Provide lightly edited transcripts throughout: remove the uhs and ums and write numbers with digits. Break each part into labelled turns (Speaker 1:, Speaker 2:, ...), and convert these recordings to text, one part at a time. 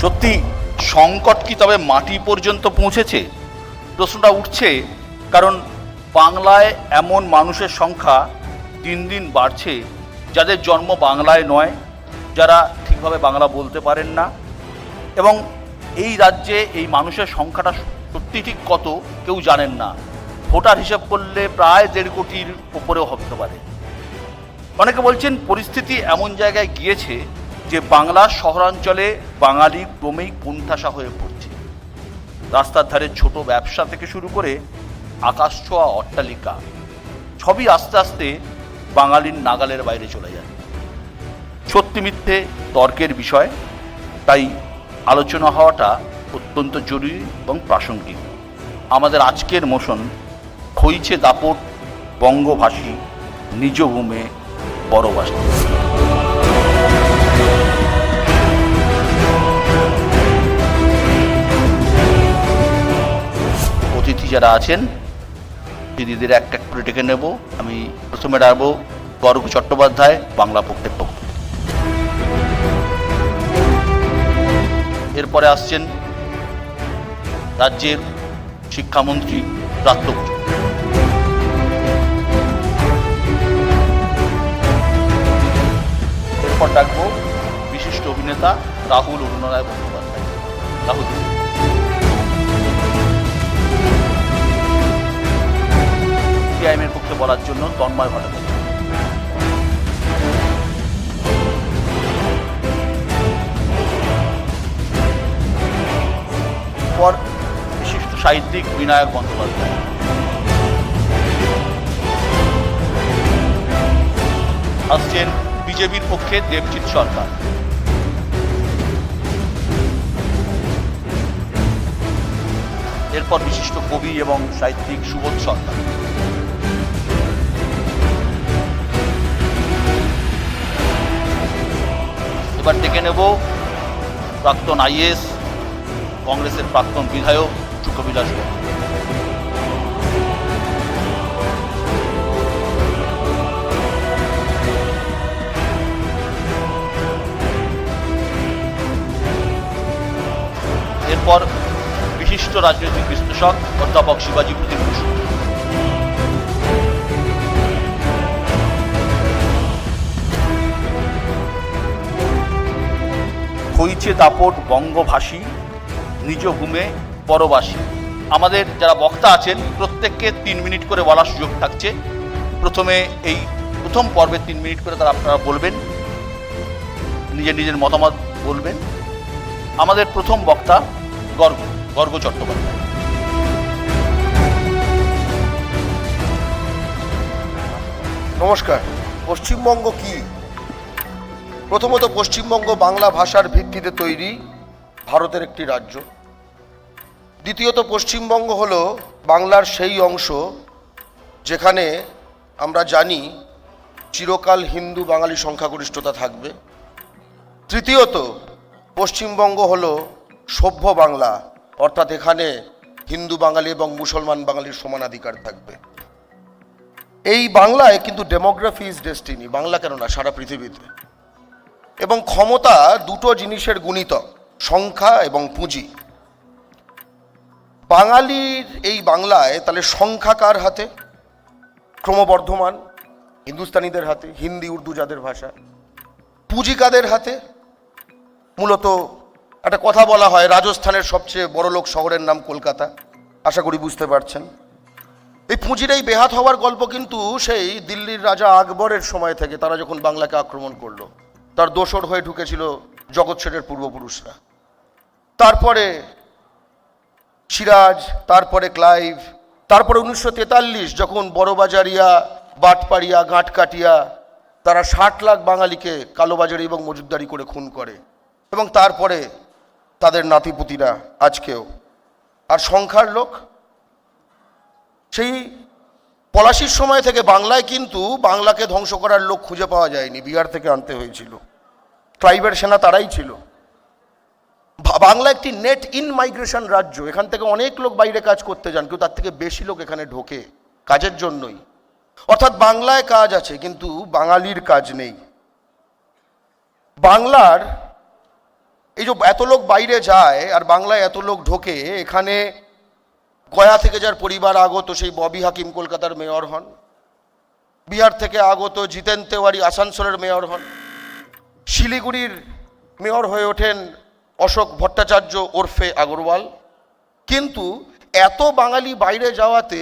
Speaker 1: সত্যি সংকট কি তবে মাটি পর্যন্ত পৌঁছেছে? প্রশ্নটা উঠছে কারণ বাংলায় এমন মানুষের সংখ্যা দিন দিন বাড়ছে যাদের জন্ম বাংলায় নয়, যারা ঠিকভাবে বাংলা বলতে পারেন না, এবং এই রাজ্যে এই মানুষের সংখ্যাটা সত্যি ঠিক কত কেউ জানেন না। ভোটার হিসাব করলে প্রায় 1.5 কোটির উপরেও হতে পারে। অনেকে বলছেন পরিস্থিতি এমন জায়গায় গিয়েছে যে বাংলার শহরাঞ্চলে বাঙালি ক্রমেই কোণঠাসা হয়ে পড়ছে। রাস্তার ধারে ছোট ব্যবসা থেকে শুরু করে আকাশ ছোঁয়া অট্টালিকা সবই আস্তে আস্তে বাঙালির নাগালের বাইরে চলে যায়। সত্যি মিথ্যে তর্কের বিষয়, তাই আলোচনা হওয়াটা অত্যন্ত জরুরি এবং প্রাসঙ্গিক। আমাদের আজকের মোশন খইছে দাপট বঙ্গভাষী নিজ ভূমে পরবাসী। অতিথি যারা আছেন দিদিদের এক এক করে ডেকে নেব। আমি প্রথমে ডাকবো গর্গ চট্টোপাধ্যায়, বাংলা পক্ষের পক্ষ। এরপরে আসছেন রাজ্যের শিক্ষামন্ত্রী ব্রাত্য বসু। এরপর ডাকবো বিশিষ্ট অভিনেতা রাহুল অরুণরায় বন্দ্যোপাধ্যায়। রাহুল সিপিআইএমের পক্ষে বলার জন্য তন্ময় ভট্টাচার্য। পর বিশিষ্ট সাহিত্যিক বিনায়ক বন্দ্যোপাধ্যায়। আসছেন বিজেপির পক্ষে দেবজিৎ সরকার। এরপর বিশিষ্ট কবি এবং সাহিত্যিক সুবোধ সরকার। এবার ডেকে নেব প্রাক্তন আইএস, কংগ্রেসের প্রাক্তন বিধায়ক সুখবিলাস বরা। এরপর বিশিষ্ট রাজনৈতিক বিশ্লেষক অধ্যাপক শিবাজী প্রদীপ বসু। খইছে দাপট বঙ্গভাষী নিজ ভূমে পরবাসী। আমাদের যারা বক্তা আছেন প্রত্যেককে 3 মিনিট করে বলার সুযোগ থাকছে। প্রথমে এই প্রথম পর্বে 3 মিনিট করে তারা আপনারা বলবেন, নিজের নিজের মতামত বলবেন। আমাদের প্রথম বক্তা গর্গ চট্টোপাধ্যায়।
Speaker 2: নমস্কার। পশ্চিমবঙ্গ কি? প্রথমত পশ্চিমবঙ্গ বাংলা ভাষার ভিত্তিতে তৈরি ভারতের একটি রাজ্য। দ্বিতীয়ত পশ্চিমবঙ্গ হলো বাংলার সেই অংশ যেখানে আমরা জানি চিরকাল হিন্দু বাঙালি সংখ্যাগরিষ্ঠতা থাকবে। তৃতীয়ত পশ্চিমবঙ্গ হলো সভ্য বাংলা, অর্থাৎ এখানে হিন্দু বাঙালি এবং মুসলমান বাঙালির সমানাধিকার থাকবে। এই বাংলায় কিন্তু ডেমোগ্রাফি ইজ ডেস্টিনি, বাংলা কেন না সারা পৃথিবীতে। এবং ক্ষমতা দুটো জিনিসের গুণিতক, সংখ্যা এবং পুঁজি। বাঙালির এই বাংলায় তাহলে সংখ্যা কার হাতে? ক্রমবর্ধমান হিন্দুস্তানিদের হাতে, হিন্দি উর্দু যাদের ভাষা। পুঁজি কাদের হাতে? মূলত একটা কথা বলা হয় রাজস্থানের সবচেয়ে বড়লোক শহরের নাম কলকাতা, আশা করি বুঝতে পারছেন। এই পুঁজির এই বেহাত হওয়ার গল্প কিন্তু সেই দিল্লির রাজা আকবরের সময় থেকে, তারা যখন বাংলাকে আক্রমণ করলো, তার দোসর হয়ে ঢুকেছিল জগৎ শেঠের পূর্বপুরুষরা। তারপরে সিরাজ, তারপরে ক্লাইভ, তারপরে 1943 যখন বড়বাজারিয়া, বাটপাড়িয়া, গাঁটকাটিয়া তারা 60 লাখ বাঙালিকে কালোবাজারি এবং মজুদদারি করে খুন করে, এবং তারপরে তাদের নাতিপুতিরা আজকেও। আর সংখ্যার লোক সেই পলাশির সময় থেকে বাংলায় কিন্তু বাংলাকে ধ্বংস করার লোক খুঁজে পাওয়া যায়নি, বিহার থেকে আনতে হয়েছিল। ট্রাইবের সেনা তারাই ছিল। বাংলা একটি নেট ইন মাইগ্রেশন রাজ্য, এখান থেকে অনেক লোক বাইরে কাজ করতে যান, কিন্তু তার থেকে বেশি লোক এখানে ঢোকে কাজের জন্যই। অর্থাৎ বাংলায় কাজ আছে কিন্তু বাঙালির কাজ নেই। বাংলার এই যে এত লোক বাইরে যায় আর বাংলায় এত লোক ঢোকে, এখানে গয়া থেকে যার পরিবার আগত সেই ববি হাকিম কলকাতার মেয়র হন, বিহার থেকে আগত জিতেন তেওয়ারি আসানসোলের মেয়র হন, শিলিগুড়ির মেয়র হয়ে ওঠেন অশোক ভট্টাচার্য ওরফে আগরওয়াল। কিন্তু এত বাঙালি বাইরে যাওয়াতে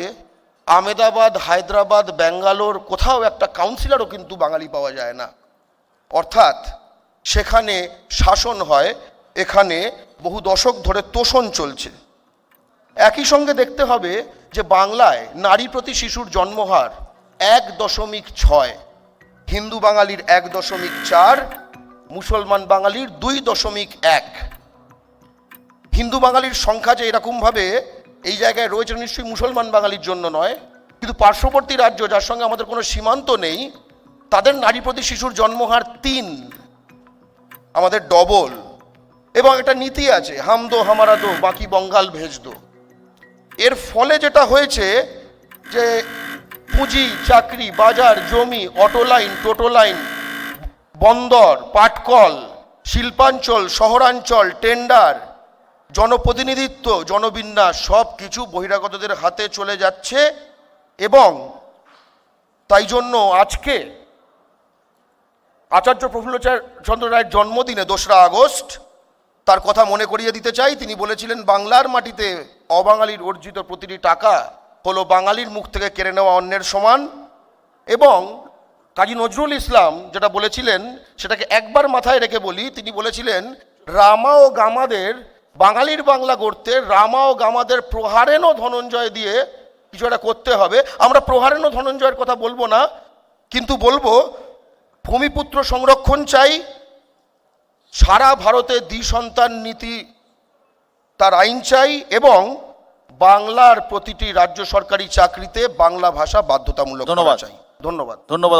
Speaker 2: আহমেদাবাদ, হায়দ্রাবাদ, ব্যাঙ্গালোর কোথাও একটা কাউন্সিলরও কিন্তু বাঙালি পাওয়া যায় না। অর্থাৎ সেখানে শাসন হয়, এখানে বহু দশক ধরে তোষণ চলছে। একই সঙ্গে দেখতে হবে যে বাংলায় নারী প্রতি শিশুর জন্মহার 1.6, হিন্দু বাঙালির 1.4, মুসলমান বাঙালির 2.1। হিন্দু বাঙালির সংখ্যা যে এরকমভাবে এই জায়গায় রয়েছে নিশ্চয়ই মুসলমান বাঙালির জন্য নয়, কিন্তু পার্শ্ববর্তী রাজ্য যার সঙ্গে আমাদের কোনো সীমান্ত নেই, তাদের নারী প্রতি শিশুর জন্মহার 3, আমাদের ডবল। এবং একটা নীতি আছে, হাম দো হামারা দো বাকি বঙ্গাল ভেজ দো। এর ফলে যেটা হয়েছে যে পুঁজি, চাকরি, বাজার, জমি, অটো লাইন, টোটো লাইন, বন্দর, পাটকল, শিল্পাঞ্চল, শহরাঞ্চল, টেন্ডার, জনপ্রতিনিধিত্ব, জনবিন্যাস সব কিছু বহিরাগতদের হাতে চলে যাচ্ছে। এবং তাই জন্য আজকে আচার্য প্রফুল্লচন্দ্র রায়ের জন্মদিনে 2রা আগস্ট তার কথা মনে করিয়ে দিতে চাই। তিনি বলেছিলেন, বাংলার মাটিতে অবাঙালির অর্জিত প্রতিটি টাকা হলো বাঙালির মুখ থেকে কেড়ে নেওয়া অন্যের সমান। এবং কাজী নজরুল ইসলাম যেটা বলেছিলেন সেটাকে একবার মাথায় রেখে বলি, তিনি বলেছিলেন, রামা ও গামাদের বাঙালির বাংলা গড়তে রামা ও গামাদের প্রহারেণ ধনঞ্জয় দিয়ে কিছু একটা করতে হবে। আমরা প্রহারেণ ধনঞ্জয়ের কথা বলবো না, কিন্তু বলবো ভূমিপুত্র সংরক্ষণ চাই, সারা ভারতে দ্বিসন্তান নীতি তার আইন চাই, এবং বাংলার প্রতিটি রাজ্য সরকারি চাকরিতে বাংলা ভাষা বাধ্যতামূলক করা চাই। ধন্যবাদ।
Speaker 1: ধন্যবাদ।